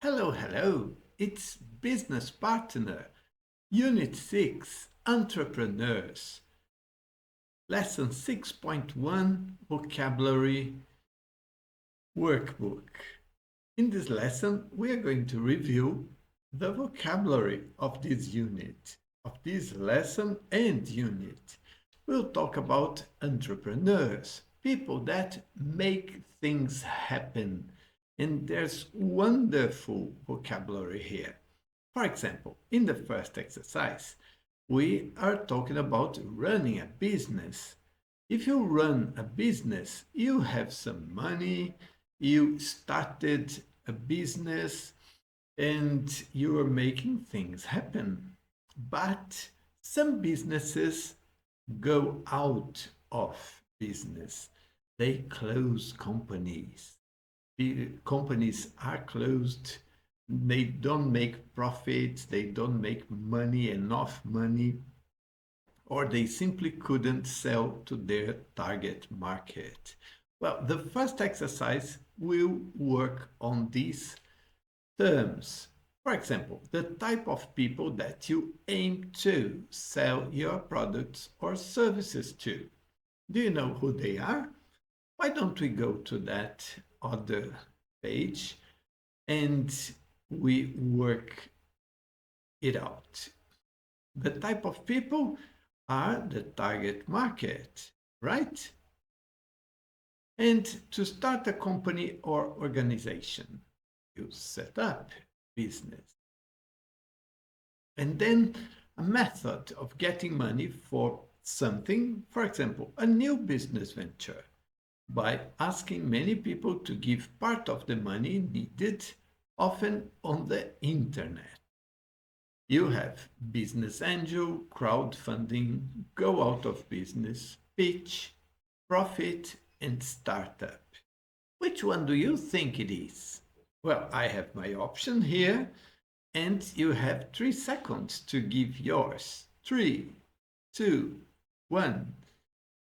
Hello, hello. It's Business Partner, Unit 6, Entrepreneurs, Lesson 6.1, Vocabulary Workbook. In this lesson, we are going to review the vocabulary of this unit, of this lesson and unit. We'll talk about entrepreneurs, people that make things happen. And there's wonderful vocabulary here. For example, in the first exercise, we are talking about running a business. If you run a business, you have some money, you started a business, and you are making things happen. But some businesses go out of business. They close companies. The companies are closed. They don't make profits. They don't make money, enough money, or they simply couldn't sell to their target market. Well, the first exercise will work on these terms. For example, the type of people that you aim to sell your products or services to. Do you know who they are? Why don't we go to that other page and we work it out? The type of people are the target market, right? And to start a company or organization, you set up business. And then a method of getting money for something, for example, a new business venture, by asking many people to give part of the money needed, often on the internet. You have business angel, crowdfunding, go out of business, pitch, profit, and startup. Which one do you think it is? Well, I have my option here, and you have 3 seconds to give yours. 3, 2, 1.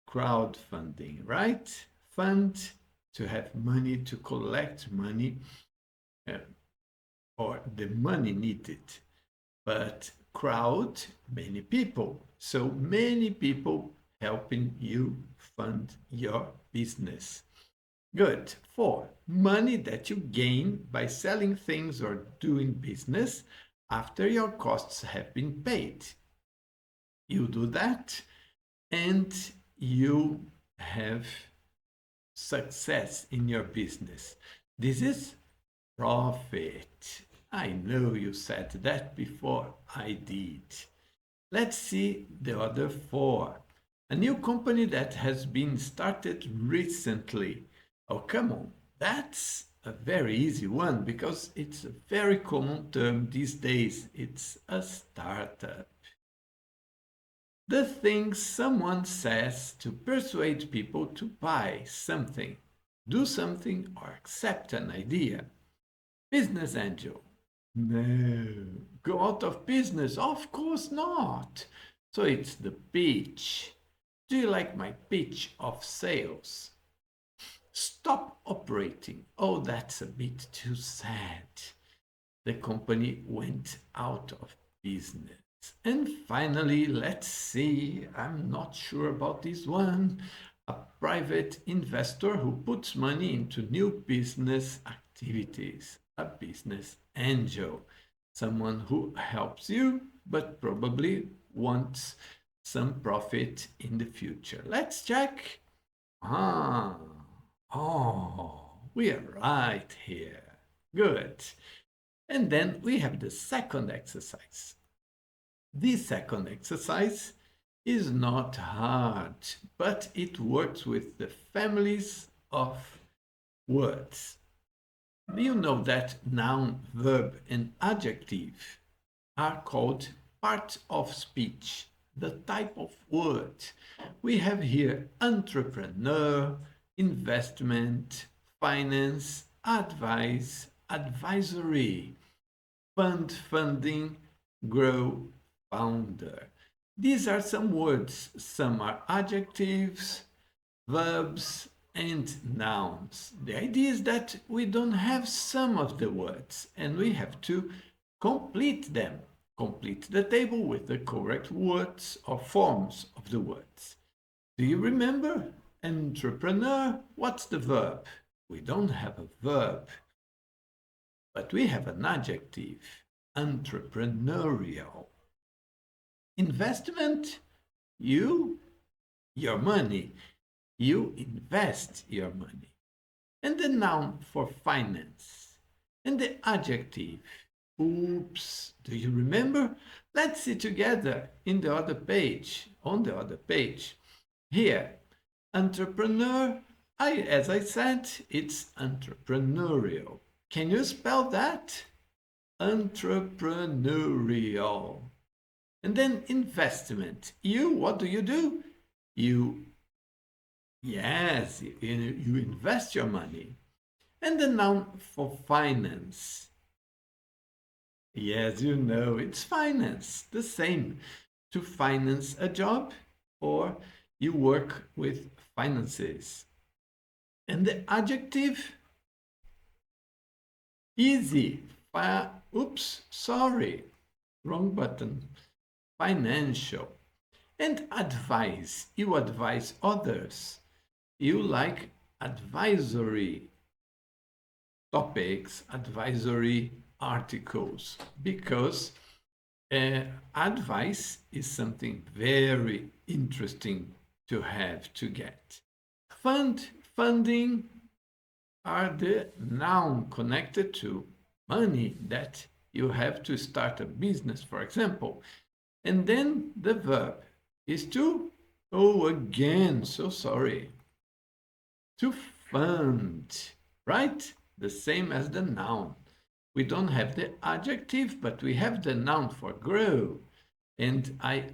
Crowdfunding, right? Fund, to have money, to collect money, or the money needed. But crowd, many people. So many people helping you fund your business. Good. 4, money that you gain by selling things or doing business after your costs have been paid. You do that and you have success in your business. This is profit. I know you said that before I did. Let's see the other 4. A new company that has been started recently. Oh, come on. That's a very easy one because it's a very common term these days. It's a startup. The things someone says to persuade people to buy something, do something, or accept an idea. Business angel. No. Go out of business? Of course not. So it's the pitch. Do you like my pitch of sales? Stop operating. Oh, that's a bit too sad. The company went out of business. And finally, let's see, I'm not sure about this one. A private investor who puts money into new business activities. A business angel. Someone who helps you, but probably wants some profit in the future. Let's check. Oh, we are right here. Good. And then we have the second exercise. This second exercise is not hard, but it works with the families of words. You know that noun, verb, and adjective are called parts of speech, the type of word. We have here entrepreneur, investment, finance, advice, advisory, fund, funding, grow, founder. These are some words. Some are adjectives, verbs, and nouns. The idea is that we don't have some of the words and we have to complete them. Complete the table with the correct words or forms of the words. Do you remember? Entrepreneur, what's the verb? We don't have a verb, but we have an adjective, entrepreneurial. Investment, your money. You invest your money. And the noun for finance. And the adjective, oops, do you remember? Let's see together in the other page, on the other page. Here, entrepreneur, as I said, it's entrepreneurial. Can you spell that? Entrepreneurial. And then investment. What do? Yes, you invest your money. And the noun for finance. Yes, it's finance. The same. To finance a job or you work with finances. And the adjective, easy. Oops, sorry, wrong button. Financial. And advise. You advise others. You like advisory topics, advisory articles, because advice is something very interesting to have, to get. Funding are the noun connected to money that you have to start a business, for example. And then the verb is to, again, so sorry, to fund, right? The same as the noun. We don't have the adjective, but we have the noun for grow. And I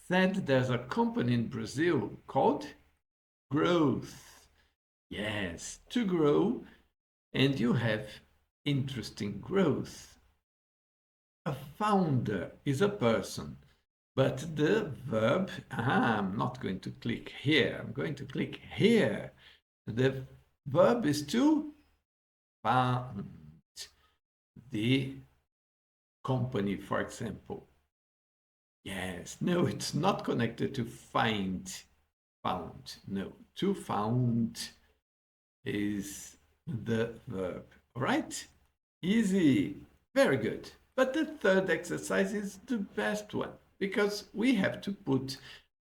said there's a company in Brazil called Growth. Yes, to grow, and you have interesting growth. A founder is a person, but the verb, I'm not going to click here, I'm going to click here. The verb is to found the company, for example. Yes, no, it's not connected to found. No, to found is the verb. All right? Easy. Very good. But the third exercise is the best one because we have to put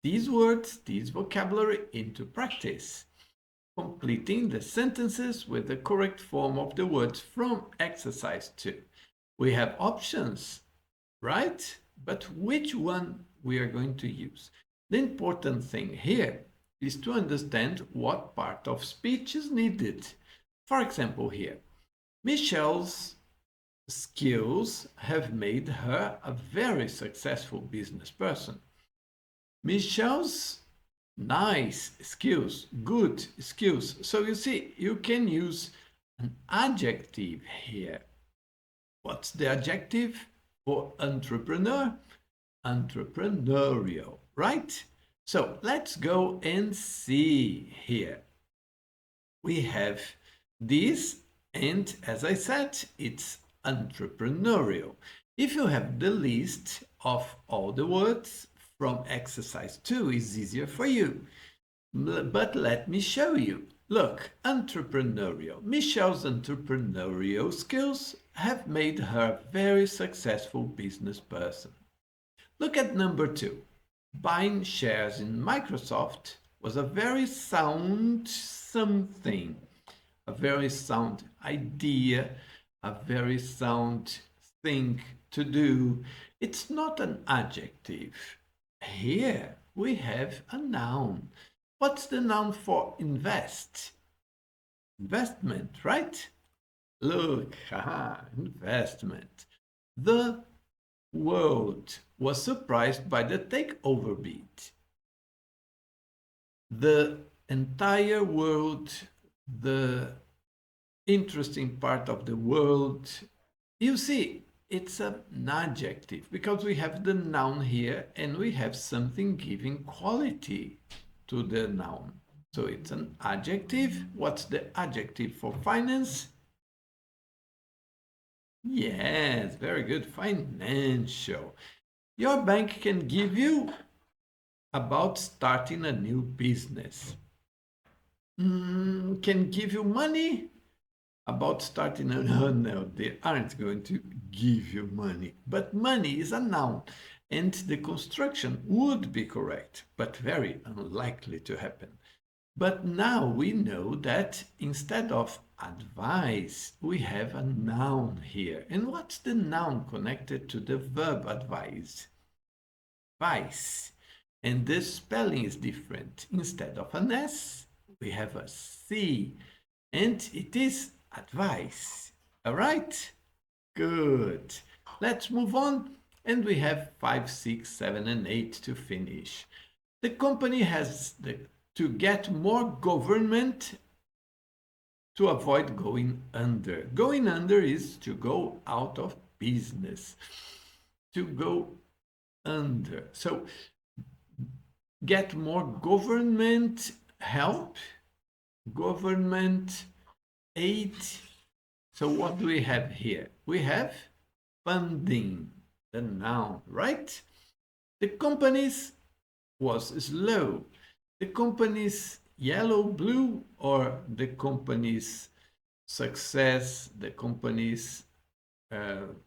these words, this vocabulary into practice, completing the sentences with the correct form of the words from exercise 2. We have options, right? But which one we are going to use? The important thing here is to understand what part of speech is needed. For example, here, Michelle's skills have made her a very successful business person. Michelle's nice skills, good skills. So you see, you can use an adjective here. What's the adjective for entrepreneur? Entrepreneurial, right? So let's go and see here. We have this, and as I said, it's entrepreneurial. If you have the list of all the words from exercise 2, it's easier for you. But let me show you. Look, entrepreneurial. Michelle's entrepreneurial skills have made her a very successful business person. Look at number 2. Buying shares in Microsoft was a very sound something, a very sound idea, a very sound thing to do. It's not an adjective. Here we have a noun. What's the noun for invest? Investment, right? Look, investment. The world was surprised by the takeover bid. The entire world, the interesting part of the world, you see, it's an adjective because we have the noun here and we have something giving quality to the noun. So it's an adjective. What's the adjective for finance? Yes, very good. Financial. Your bank can give you about starting a new business. Can give you money about starting a no, they aren't going to give you money. But money is a noun, and the construction would be correct, but very unlikely to happen. But now we know that instead of advise, we have a noun here. And what's the noun connected to the verb advise? Vice. And the spelling is different. Instead of an S, we have a C. And it is advice. All right? Good. Let's move on. And we have 5, 6, 7, and 8 to finish. The company has to get more government to avoid going under. Going under is to go out of business. To go under. So get more government help, government aid. So what do we have here? We have funding, the noun, right? The company's was slow. The company's yellow, blue, or the company's success, the company's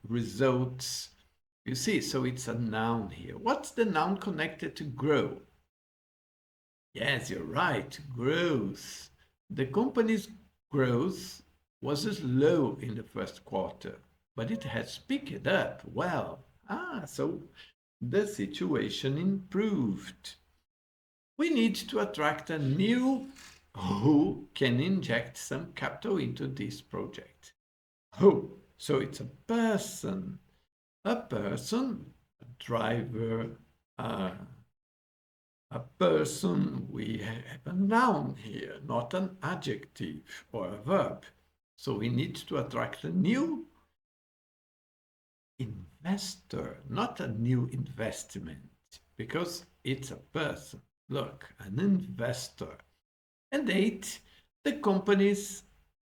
results. You see, so it's a noun here. What's the noun connected to grow? Yes, you're right, growth. The company's growth was slow in the first quarter, but it has picked up well. So the situation improved. We need to attract a new who can inject some capital into this project. Who? So it's a person, a driver, a person. We have a noun here, not an adjective or a verb. So we need to attract a new investor, not a new investment, because it's a person. Look, an investor. And 8, the company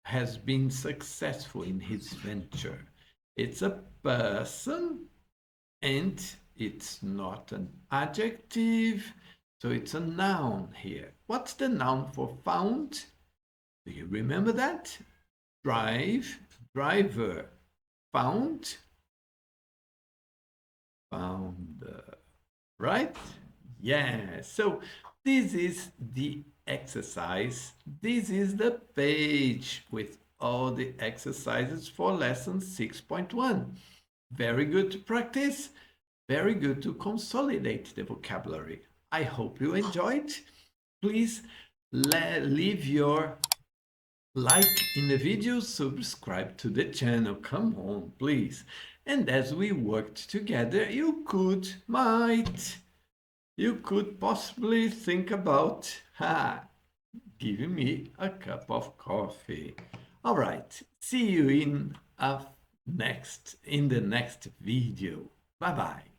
has been successful in his venture. It's a person and it's not an adjective, so it's a noun here. What's the noun for found? Do you remember that? Drive, driver, found, founder, right? Yeah, so this is the exercise. This is the page with all the exercises for lesson 6.1. Very good to practice, very good to consolidate the vocabulary. I hope you enjoyed. Please leave your like in the video, subscribe to the channel. Come on, please. And as we worked together, you could possibly think about giving me a cup of coffee. All right, see you in the next video. Bye-bye.